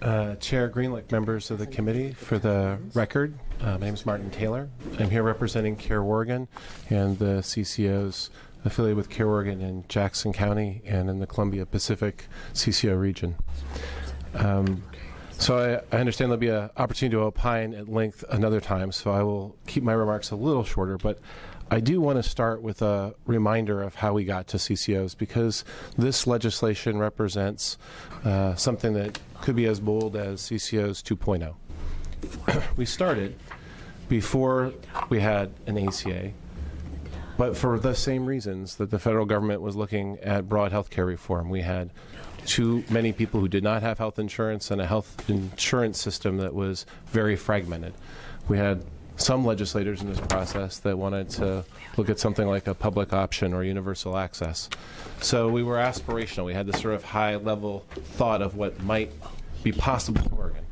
Chair Greenlick, members of the committee, for the record, my name is Martin Taylor. I'm here representing CareOregon and the CCOs affiliated with CareOregon in Jackson County and in the Columbia Pacific CCO region. So I understand there'll be an opportunity to opine at length another time, so I will keep my remarks a little shorter, but I do want to start with a reminder of how we got to CCOs, because this legislation represents something that could be as bold as CCOs 2.0. We started before we had an ACA, but for the same reasons that the federal government was looking at broad health care reform. We had too many people who did not have health insurance and a health insurance system that was very fragmented. We had some legislators in this process that wanted to look at something like a public option or universal access. So we were aspirational. We had this sort of high-level thought of what might be possible in Oregon.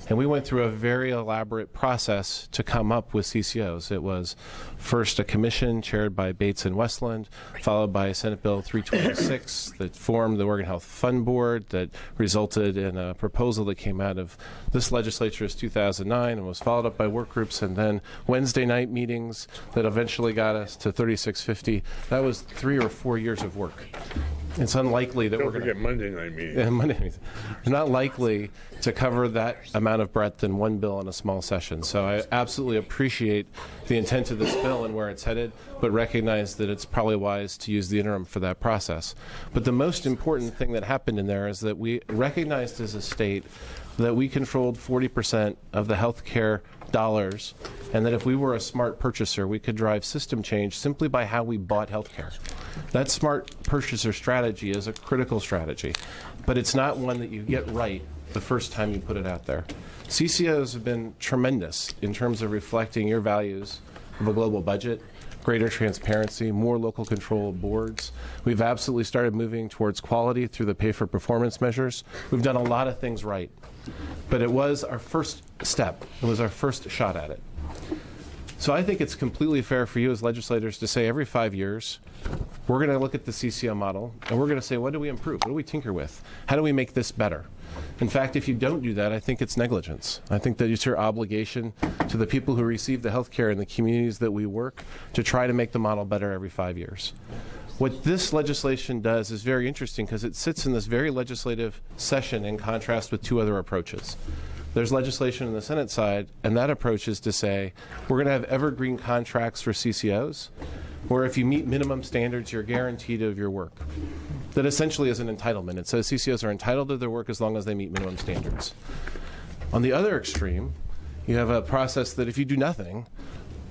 And we went through a very elaborate process to come up with CCOs. It was first a commission chaired by Bates and Westland, followed by Senate Bill 326 that formed the Oregon Health Fund Board that resulted in a proposal that came out of this legislature's 2009 and was followed up by work groups and then Wednesday night meetings that eventually got us to 3650. That was 3 or 4 years of work. It's unlikely that we're going to Monday night meetings. It's not likely to cover that amount of breadth in one bill in a small session. So I absolutely appreciate the intent of this bill and where it's headed, but recognize that it's probably wise to use the interim for that process. But the most important thing that happened in there is that we recognized as a state that we controlled 40% of the health care dollars, and that if we were a smart purchaser, we could drive system change simply by how we bought health care. That smart purchaser strategy is a critical strategy, but it's not one that you get right the first time you put it out there. CCOs have been tremendous in terms of reflecting your values of a global budget, greater transparency, more local control of boards. We've absolutely started moving towards quality through the pay-for-performance measures. We've done a lot of things right, but it was our first step. It was our first shot at it. So I think it's completely fair for you as legislators to say every 5 years, we're going to look at the CCO model, and we're going to say, what do we improve? What do we tinker with? How do we make this better? In fact, if you don't do that, I think it's negligence. I think that it's your obligation to the people who receive the health care in the communities that we work to try to make the model better every 5 years. What this legislation does is very interesting because it sits in this very legislative session in contrast with 2 other approaches. There's legislation on the Senate side, and that approach is to say, we're going to have evergreen contracts for CCOs, where if you meet minimum standards, you're guaranteed of your work. That essentially is an entitlement. It says CCOs are entitled to their work as long as they meet minimum standards. On the other extreme, you have a process that if you do nothing,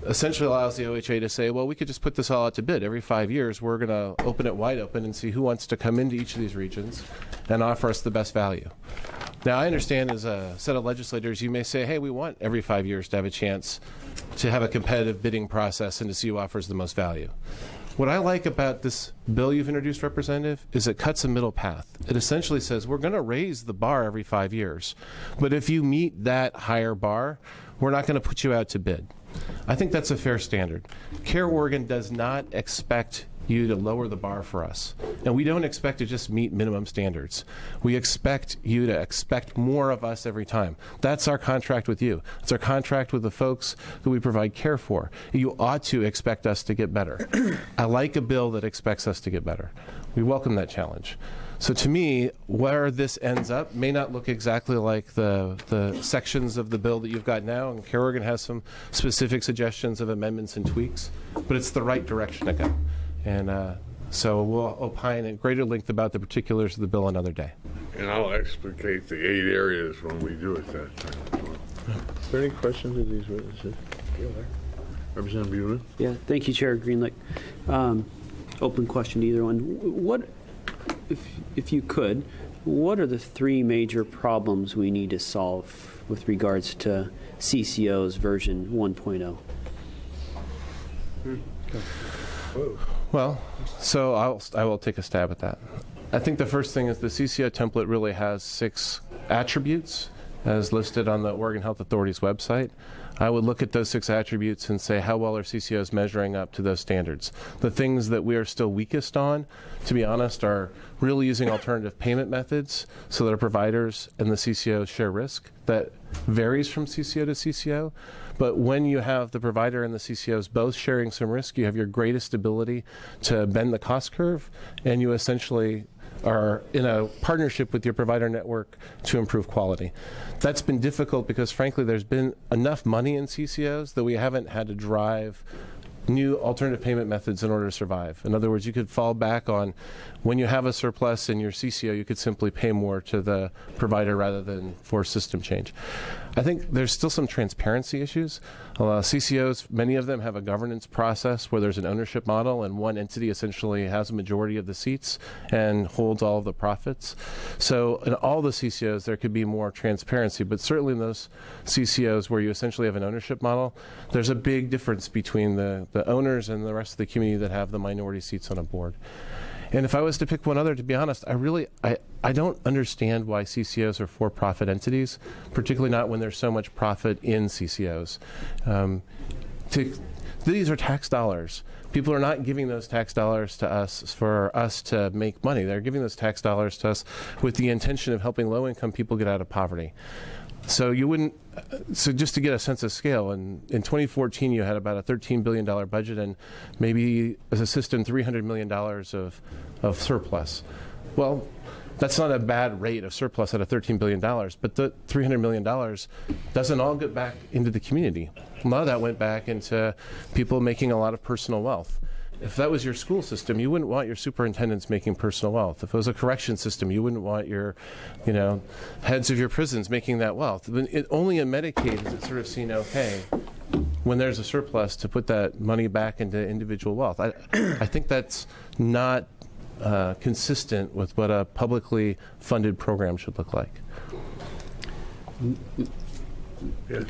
essentially allows the OHA to say, well, we could just put this all out to bid. Every 5 years, we're going to open it wide open and see who wants to come into each of these regions and offer us the best value. Now, I understand as a set of legislators, you may say, hey, we want every 5 years to have a chance to have a competitive bidding process and to see who offers the most value. What I like about this bill you've introduced, Representative, is it cuts a middle path. It essentially says we're going to raise the bar every 5 years, but if you meet that higher bar, we're not going to put you out to bid. I think that's a fair standard. CareOregon does not expect you to lower the bar for us. And we don't expect to just meet minimum standards. We expect you to expect more of us every time. That's our contract with you. It's our contract with the folks who we provide care for. You ought to expect us to get better. I like a bill that expects us to get better. We welcome that challenge. So to me, where this ends up may not look exactly like the sections of the bill that you've got now, and CareOregon has some specific suggestions of amendments and tweaks, but it's the right direction to go. And so we'll opine at greater length about the particulars of the bill another day. And I'll explicate the 8 areas when we do it that time. Is there any questions of these witnesses? Representative Bueller? Yeah, thank you, Chair Greenlick. Open question to either one. What, if you could, what are the 3 major problems we need to solve with regards to CCO's version 1.0? Well, so I will take a stab at that. I think the first thing is the CCO template really has 6 attributes as listed on the Oregon Health Authority's website, I would look at those 6 attributes and say, how well are CCOs measuring up to those standards? The things that we are still weakest on, to be honest, are really using alternative payment methods so that our providers and the CCOs share risk. That varies from CCO to CCO. But when you have the provider and the CCOs both sharing some risk, you have your greatest ability to bend the cost curve, and you essentially are in a partnership with your provider network to improve quality. That's been difficult because, frankly, there's been enough money in CCOs that we haven't had to drive new alternative payment methods in order to survive. In other words, you could fall back on when you have a surplus in your CCO, you could simply pay more to the provider rather than force system change. I think there's still some transparency issues. CCOs, many of them have a governance process where there's an ownership model and one entity essentially has a majority of the seats and holds all of the profits. So in all the CCOs, there could be more transparency, but certainly in those CCOs where you essentially have an ownership model, there's a big difference between the owners and the rest of the community that have the minority seats on a board. And if I was to pick one other, to be honest, I don't understand why CCOs are for-profit entities, particularly not when there's so much profit in CCOs. These are tax dollars. People are not giving those tax dollars to us for us to make money. They're giving those tax dollars to us with the intention of helping low-income people get out of poverty. So you wouldn't. So just to get a sense of scale, in 2014 you had about a $13 billion budget and maybe as a system $300 million of surplus. Well, that's not a bad rate of surplus at a $13 billion, but the $300 million doesn't all get back into the community. A lot of that went back into people making a lot of personal wealth. If that was your school system, you wouldn't want your superintendents making personal wealth. If it was a correction system, you wouldn't want your, heads of your prisons making that wealth. Only in Medicaid is it sort of seen okay when there's a surplus to put that money back into individual wealth. I think that's not consistent with what a publicly funded program should look like. Yes,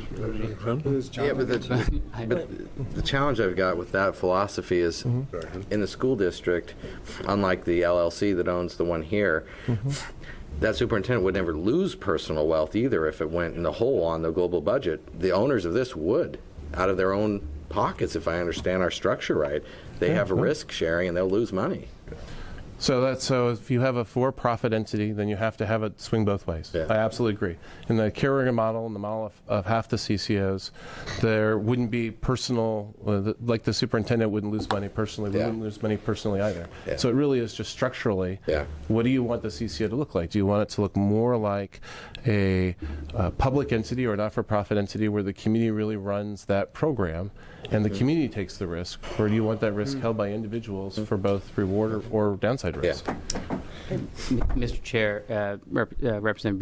Yeah, but the challenge I've got with that philosophy is in the school district, unlike the LLC that owns the one here, that superintendent would never lose personal wealth either if it went in the hole on the global budget. The owners of this would, out of their own pockets, if I understand our structure right. They have a risk sharing and they'll lose money. So if you have a for-profit entity, then you have to have it swing both ways. Yeah. I absolutely agree. In the CareOregon model, in the model of half the CCOs, there wouldn't be personal, like the superintendent wouldn't lose money personally, we wouldn't lose money personally either. Yeah. So it really is just structurally, what do you want the CCO to look like? Do you want it to look more like a public entity or a not-for-profit entity where the community really runs that program and the community takes the risk, or do you want that risk held by individuals for both reward or downside risk? Yeah. Mr. Chair, Representative